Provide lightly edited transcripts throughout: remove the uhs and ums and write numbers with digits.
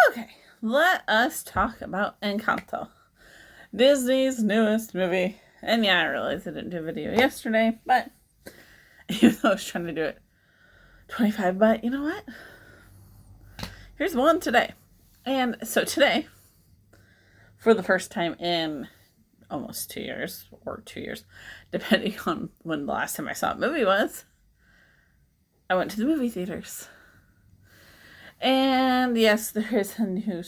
Okay, let us talk about Encanto, Disney's newest movie. And yeah, I realized I didn't do a video yesterday, but even though I was trying to do it 25, but you know what? Here's one today. And so today, for the first time in almost 2 years, or 2 years, depending on when the last time I saw a movie was, I went to the movie theaters. And yes, there is a new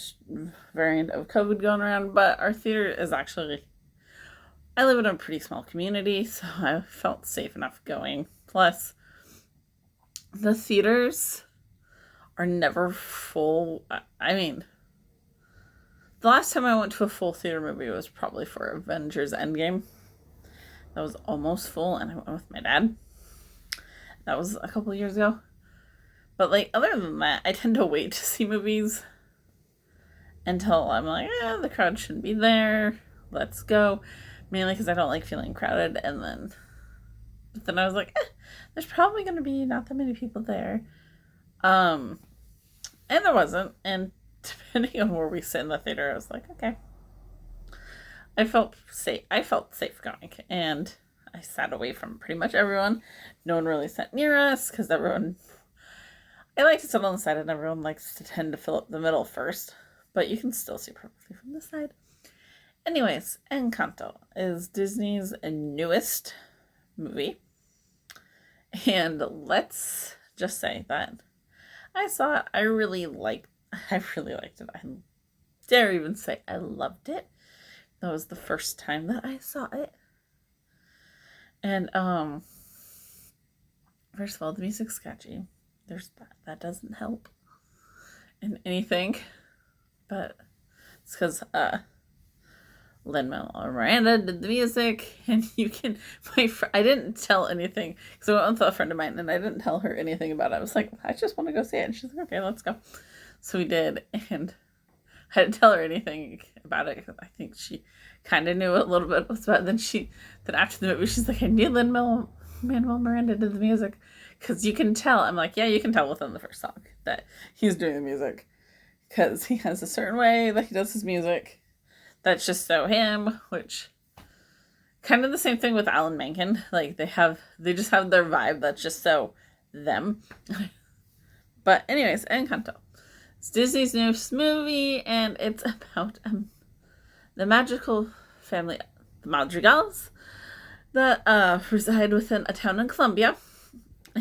variant of COVID going around, but our theater is actually, I live in a pretty small community, so I felt safe enough going. Plus, the theaters are never full. I mean, the last time I went to a full theater movie was probably for Avengers Endgame. That was almost full, and I went with my dad. That was a couple years ago. But, like, other than that, I tend to wait to see movies until I'm like, the crowd shouldn't be there. Let's go. Mainly because I don't like feeling crowded. But then I was like, there's probably going to be not that many people there. And there wasn't. And depending on where we sit in the theater, I was like, okay. I felt safe going. And I sat away from pretty much everyone. No one really sat near us because I like to sit on the side, and everyone likes to tend to fill up the middle first, but you can still see perfectly from the side. Anyways, Encanto is Disney's newest movie, and let's just say that I saw it. I really liked it. I dare even say I loved it. That was the first time that I saw it, and first of all, the music's catchy. There's that doesn't help in anything, but it's because Lin-Manuel Miranda did the music, and I didn't tell anything because I went with a friend of mine, and I didn't tell her anything about it. I was like, I just want to go see it, and she's like, okay, let's go. So we did, and I didn't tell her anything about it because I think she kind of knew a little bit about it. Then after the movie, she's like, I knew Lin-Manuel Miranda did the music. Because you can tell, I'm like, yeah, you can tell within the first song that he's doing the music. Because he has a certain way that he does his music that's just so him, which kind of the same thing with Alan Menken. Like, they just have their vibe that's just so them. But anyways, Encanto. It's Disney's newest movie, and it's about the magical family, the Madrigals, that reside within a town in Colombia.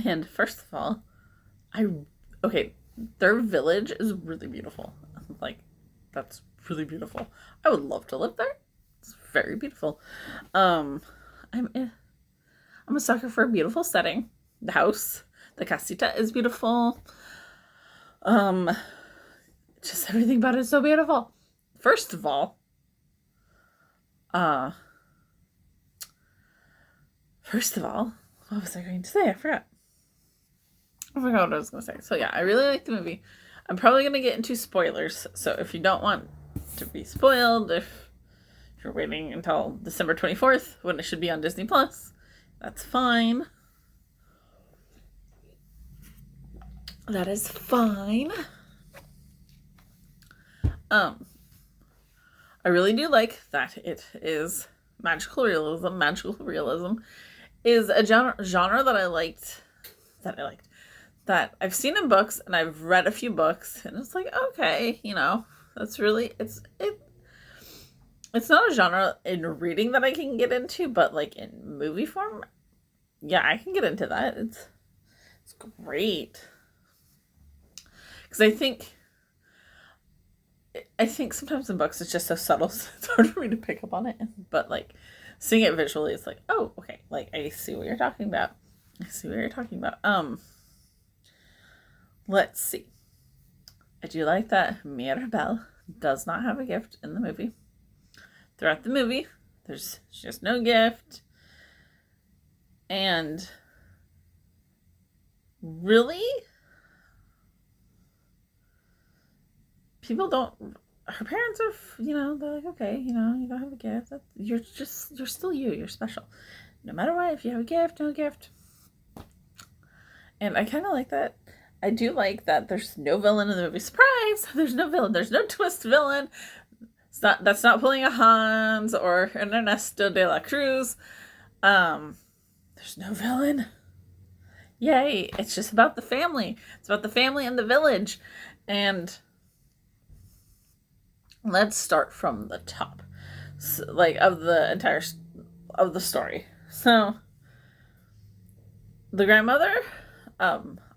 And first of all, their village is really beautiful. Like, that's really beautiful. I would love to live there. It's very beautiful. I'm a sucker for a beautiful setting. The house, the casita is beautiful. Just everything about it is so beautiful. First of all, what was I going to say? I forgot what I was going to say. So yeah, I really like the movie. I'm probably going to get into spoilers. So if you don't want to be spoiled, if you're waiting until December 24th when it should be on Disney Plus, that's fine. That is fine. I really do like that it is magical realism. Magical realism is a genre that I liked. That I've seen in books, and I've read a few books, and it's like, okay, that's really, it's not a genre in reading that I can get into, but like in movie form, yeah, I can get into that. It's great. Because I think sometimes in books it's just so subtle, so it's hard for me to pick up on it. But like seeing it visually, it's like, oh, okay, like I see what you're talking about. Let's see. I do like that Mirabel does not have a gift in the movie. Throughout the movie, there's just no gift. And really, people don't, her parents are, they're like, okay, you don't have a gift. You're still you. You're special. No matter what, if you have a gift, no gift. And I kind of like that. I do like that there's no villain in the movie. Surprise! lives, there's no villain. There's no twist villain. That's not pulling a Hans or an Ernesto de la Cruz. There's no villain. Yay. It's just about the family. It's about the family and the village. And let's start from the top. So, of the entire of the story. So the grandmother,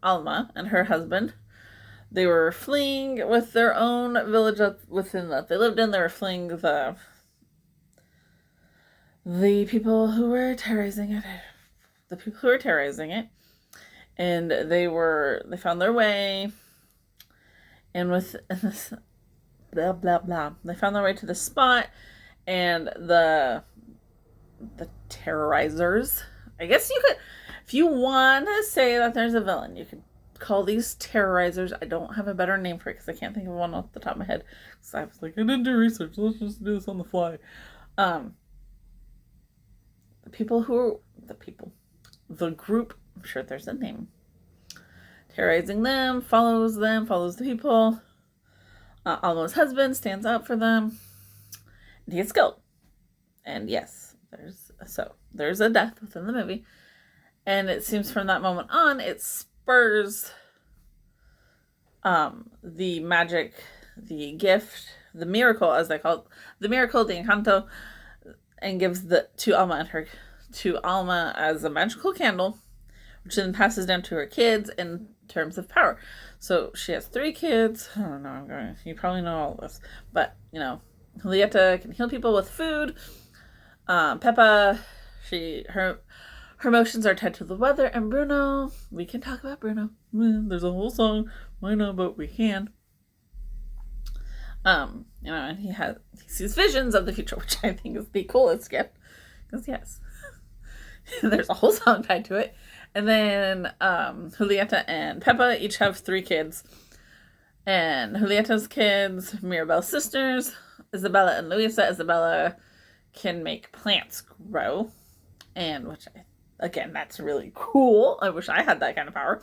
Alma, and her husband, they were fleeing with their own village within that they lived in. They were fleeing the people who were terrorizing it. The people who were terrorizing it. And they found their way. And with this, blah, blah, blah. They found their way to the spot. And the terrorizers, I guess you could, if you want to say that there's a villain, you could call these terrorizers. I don't have a better name for it because I can't think of one off the top of my head. So I was like, I didn't do research. Let's just do this on the fly. The group, I'm sure there's a name, terrorizing them, follows the people. Almo's husband stands up for them, and he gets killed. And yes, there's a death within the movie. And it seems from that moment on, it spurs the magic, the gift, the miracle, as they call it, the miracle, the Encanto, and gives to Alma as a magical candle, which then passes down to her kids in terms of power. So she has 3 kids. I don't know. You probably know all this, but Julieta can heal people with food. Peppa, her emotions are tied to the weather, and Bruno, we can talk about Bruno. There's a whole song. Why not? But we can. And he sees visions of the future, which I think is the coolest gift. Because yes, there's a whole song tied to it. And then Julieta and Peppa each have 3 kids. And Julieta's kids, Mirabel's sisters, Isabella and Luisa. Isabella can make plants grow. And again, that's really cool. I wish I had that kind of power.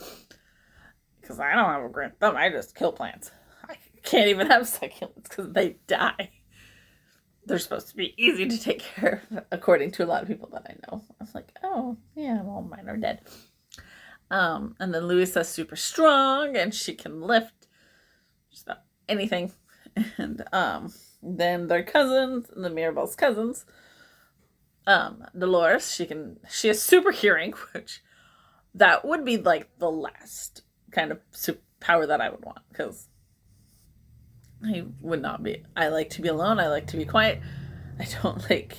Because I don't have a green thumb. I just kill plants. I can't even have succulents because they die. They're supposed to be easy to take care of, according to a lot of people that I know. I was like, oh, yeah, well, mine are dead. And then Luisa's super strong, and she can lift just about anything. And then their cousins, the Mirabel's cousins, Dolores, she has super hearing, which that would be like the last kind of power that I would want, because I would not be. I like to be alone. I like to be quiet. I don't like.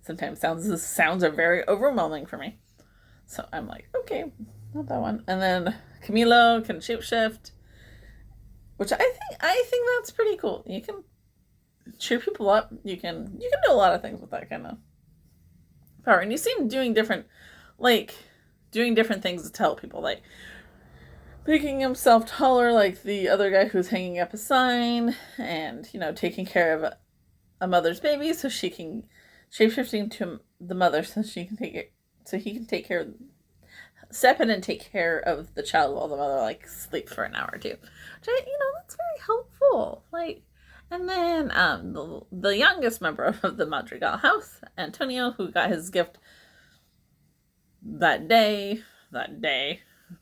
Sometimes sounds are very overwhelming for me. So I'm like, okay, not that one. And then Camilo can shapeshift, which I think that's pretty cool. You can cheer people up. You can do a lot of things with that kind of power. And you see him doing different things to help people, like making himself taller, like the other guy who's hanging up a sign, and taking care of a mother's baby so she can shapeshifting to the mother so he can take care of, step in and take care of the child while the mother sleeps for an hour or two. Which that's very helpful. And then the youngest member of the Madrigal house, Antonio, who got his gift that day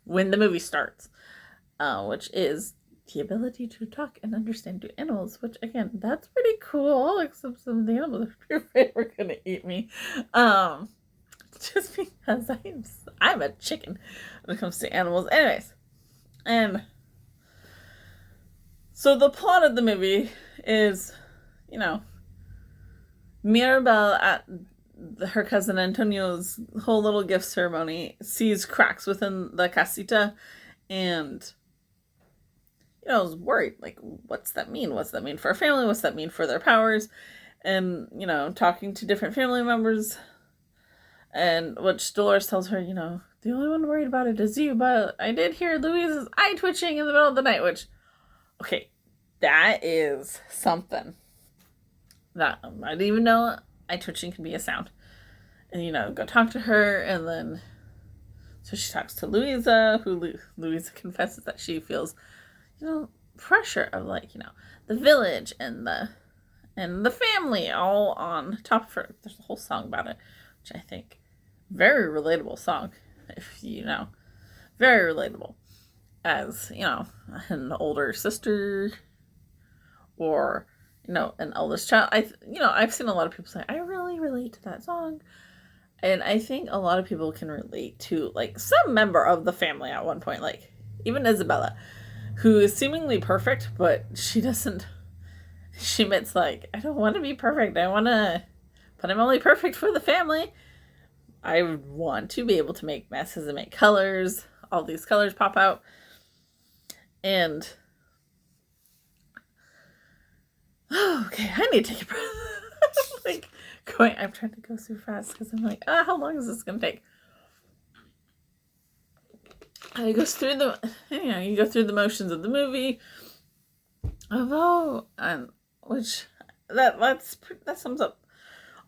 when the movie starts, which is the ability to talk and understand to animals, which again, that's pretty cool, except some of the animals are afraid we're gonna eat me. Just because I'm a chicken when it comes to animals. Anyways. And so the plot of the movie is, Mirabel at her cousin Antonio's whole little gift ceremony sees cracks within the casita, and is worried, what's that mean? What's that mean for our family? What's that mean for their powers? And, talking to different family members, and which Dolores tells her, the only one worried about it is you, but I did hear Louise's eye twitching in the middle of the night, which, okay, that is something that I didn't even know eye twitching can be a sound. And, go talk to her, and then, so she talks to Louisa, who Louisa confesses that she feels, pressure of like, the village and the family all on top of her. There's a whole song about it, which I think very relatable song, if very relatable as, an older sister or, an eldest child. I've seen a lot of people say, I really relate to that song. And I think a lot of people can relate to, like, some member of the family at one point, like, even Isabella, who is seemingly perfect, but she admits, like, I don't want to be perfect. But I'm only perfect for the family. I want to be able to make messes and make colors. All these colors pop out. And, okay, I need to take a breath. I'm trying to go super fast because I'm like, how long is this going to take? It goes through you go through the motions of the movie. And which that sums up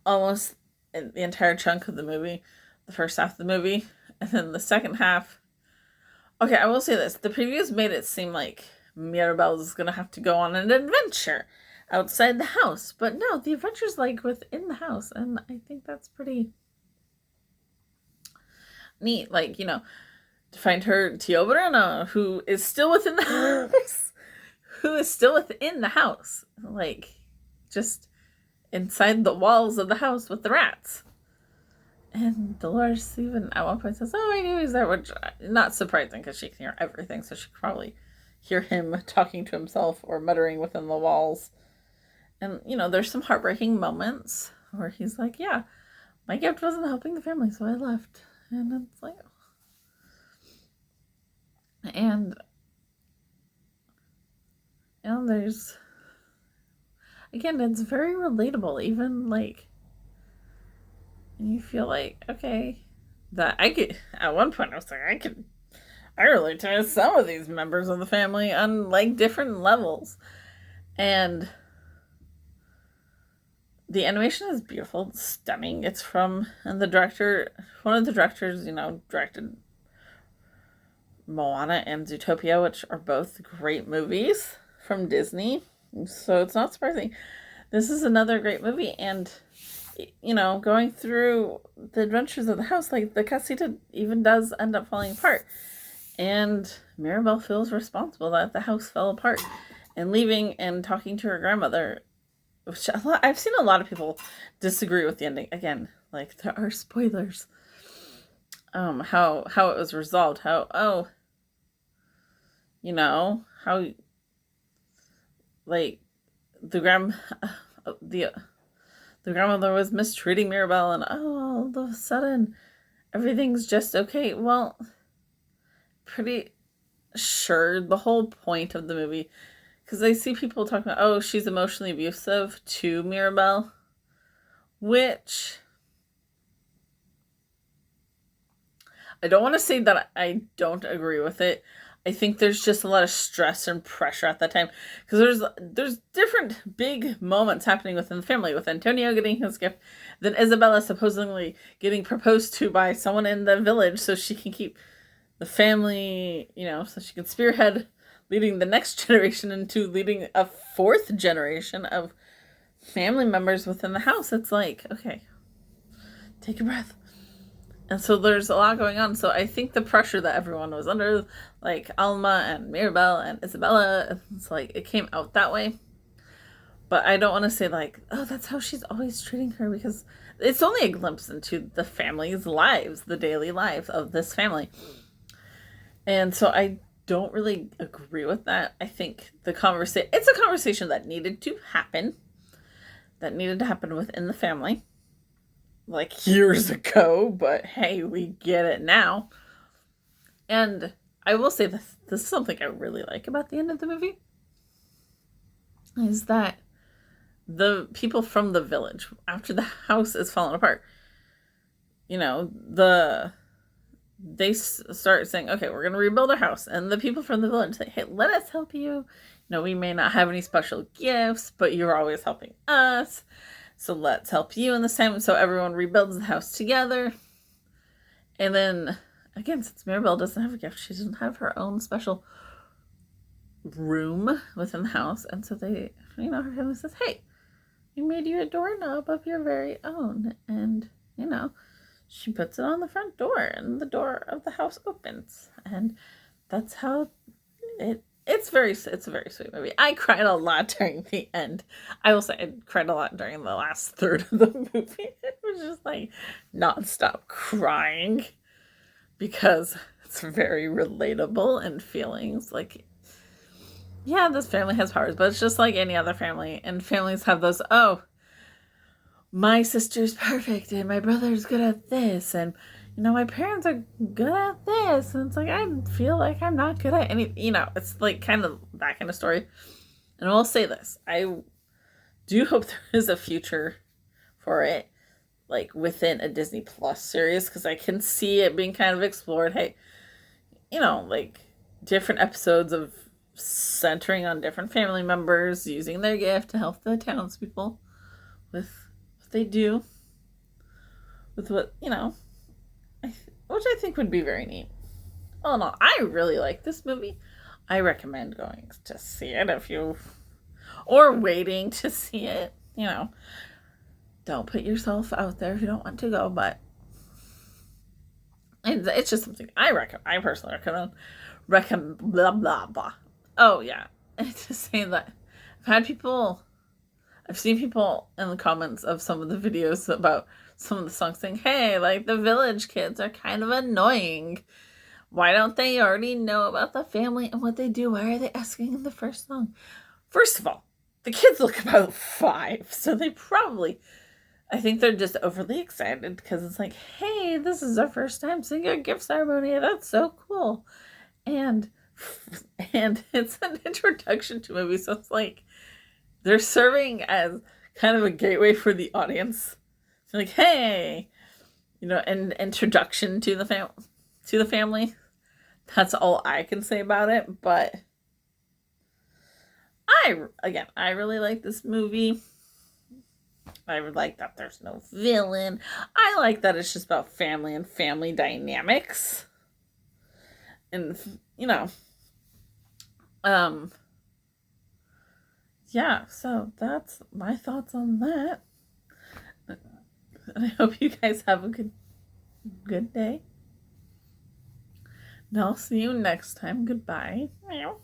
almost the entire chunk of the movie, the first half of the movie, and then the second half. Okay, I will say this: the previews made it seem like Mirabelle is gonna have to go on an adventure outside the house, but no, the adventure's like within the house, and I think that's pretty neat. Like, to find her Tio Bruno, who is still within the house, like, just inside the walls of the house with the rats. And Dolores even at one point says, I knew he's there, which not surprising because she can hear everything, so she could probably hear him talking to himself or muttering within the walls. And, there's some heartbreaking moments where he's like, yeah, my gift wasn't helping the family, so I left. And it's like, and there's, again, it's very relatable, even like, and you feel like, okay, that I could, at one point I was like, I relate to some of these members of the family on like different levels. And the animation is beautiful, it's stunning. It's from, and one of the directors, directed Moana and Zootopia, which are both great movies from Disney. So it's not surprising. This is another great movie, and going through the adventures of the house, like the casita even does end up falling apart. And Mirabelle feels responsible that the house fell apart, and leaving and talking to her grandmother, which I've seen a lot of people disagree with the ending. Again, like, there are spoilers. How it was resolved. How like the grandmother was mistreating Mirabelle, and all of a sudden everything's just okay. Well, pretty sure the whole point of the movie, because I see people talking about, she's emotionally abusive to Mirabelle, which I don't want to say that I don't agree with it. I think there's just a lot of stress and pressure at that time, because there's different big moments happening within the family, with Antonio getting his gift, then Isabella supposedly getting proposed to by someone in the village so she can keep the family, so she can spearhead leading the next generation into leading a fourth generation of family members within the house. It's like, okay, take a breath. And so there's a lot going on. So I think the pressure that everyone was under, like Alma and Mirabelle and Isabella, it's like it came out that way. But I don't want to say like, that's how she's always treating her, because it's only a glimpse into the family's lives, the daily lives of this family. And so I don't really agree with that. I think it's a conversation that needed to happen within the family, like years ago, but hey, we get it now. And I will say this is something I really like about the end of the movie, is that the people from the village, after the house is fallen apart, they start saying, okay, we're going to rebuild our house. And the people from the village say, hey, let us help you. We may not have any special gifts, but you're always helping us. So let's help you in this time. So everyone rebuilds the house together. And then, again, since Mirabelle doesn't have a gift, she doesn't have her own special room within the house. And so they, her family says, hey, we made you a doorknob of your very own. And, she puts it on the front door and the door of the house opens. And that's how it's a very sweet movie. I cried a lot during the end. I will say I cried a lot during the last third of the movie. It was just like nonstop crying because it's very relatable and feelings like, yeah, this family has powers, but it's just like any other family. And families have those, oh, my sister's perfect and my brother's good at this. And, my parents are good at this. And it's like, I feel like I'm not good at any, it's like kind of that kind of story. And I will say this. I do hope there is a future for it, like within a Disney Plus series, because I can see it being kind of explored. Hey, like different episodes of centering on different family members using their gift to help the townspeople with what they do, with what, which I think would be very neat. All in all, I really like this movie. I recommend going to see it or waiting to see it. Don't put yourself out there if you don't want to go, but it's just something I personally recommend. Blah blah blah. Oh yeah, and to say that I've seen people in the comments of some of the videos about some of the songs saying, hey, like the Village kids are kind of annoying. Why don't they already know about the family and what they do? Why are they asking in the first song? First of all, the kids look about 5, so they probably, I think they're just overly excited because it's like, hey, this is our first time seeing a gift ceremony. That's so cool. And it's an introduction to a movie, so it's like they're serving as kind of a gateway for the audience. It's like, hey, an introduction to the family. That's all I can say about it. But I really like this movie. I like that there's no villain. I like that it's just about family and family dynamics. And, yeah, so that's my thoughts on that. And I hope you guys have a good day. And I'll see you next time. Goodbye. Meow.